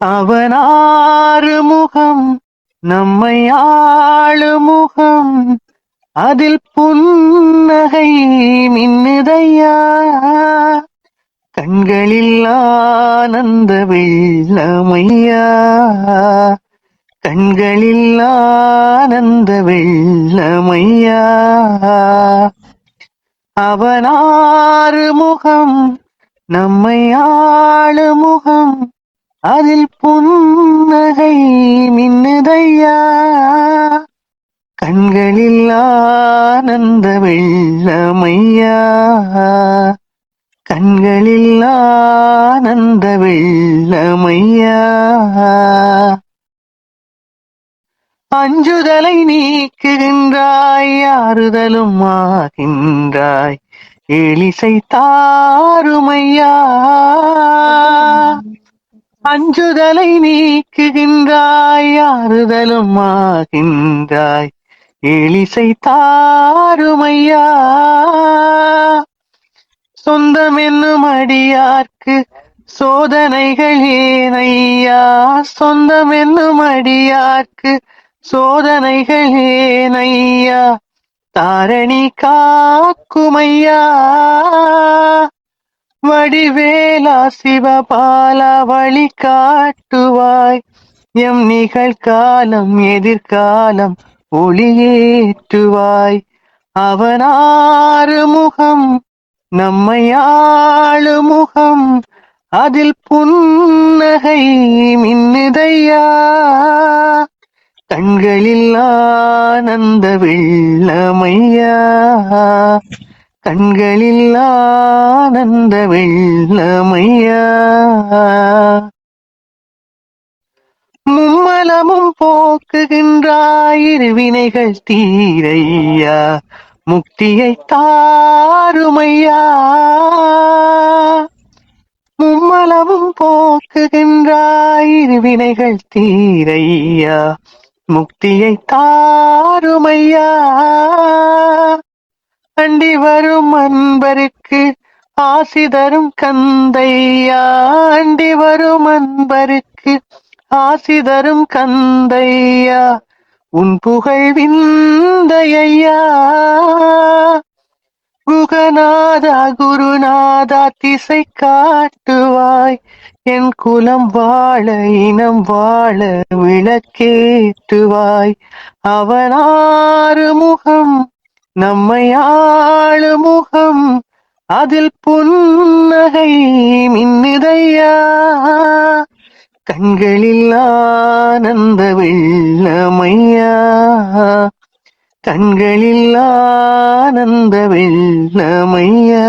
அவனாறு முகம் நம்மை ஆளுமுகம் அதில் புன்னகை மின்னுதையா கண்களில் ஆனந்த வெள்ளமையா கண்களில் ஆனந்த வெள்ளமையா அவனாறு முகம் நம்மை ஆளுமுகம் அதில் புன்னகை மின்னுதையா கண்களில் ஆனந்த வெள்ளமையா கண்களில் ஆனந்த வெள்ளமையா அஞ்சுதலை நீக்குகின்றாய் ஆறுதலும் ஆகின்றாய் எலிசை தாருமையா அஞ்சுதலை நீக்குகின்றாய் ஆறுதலும் ஆகின்றாய் எலிசை தாருமையா சொந்தம் என்னும் அடியார்க்கு சோதனைகள் ஏனையா சொந்தம் என்னும் அடியார்க்கு சோதனைகள் ஏனையா தாரணி காக்குமையா வடிவேலா சிவபாலா வழி காட்டுவாய் எம் நிகழ்காலம் எதிர்காலம் ஒளியேற்றுவாய் அவனாறு முகம் நம்மை ஆளுமுகம் அதில் புன்னகை மின்னுதையா கண்களில் ஆனந்த வெள்ளமையா கண்களில் ஆனந்த வெள்ளமையா மும்மலமும் போக்குகின்றாய் இருவினைகள் தீரையா முக்தியை தாருமையா மும்மலமும் போக்குகின்றாய் இருவினைகள் தீரையா முக்தியை தாருமையா அண்டி வரும் அன்பருக்கு ஆசி தரும் கந்தையா அண்டி வரும் அன்பருக்கு ஆசி தரும் கந்தையா உன் புகழ் விந்தையா குகநாதா குருநாதா திசை காட்டுவாய் என் குலம் வாழ இனம் வாழ விளக்கேற்றுவாய் அவனாறு முகம் நம்மை ஆளுமுகம் அதில் புன்னகை மின்னுதையா கண்களில் ஆனந்த வெள்ளமையா கண்களில் ஆனந்த வெள்ளமையா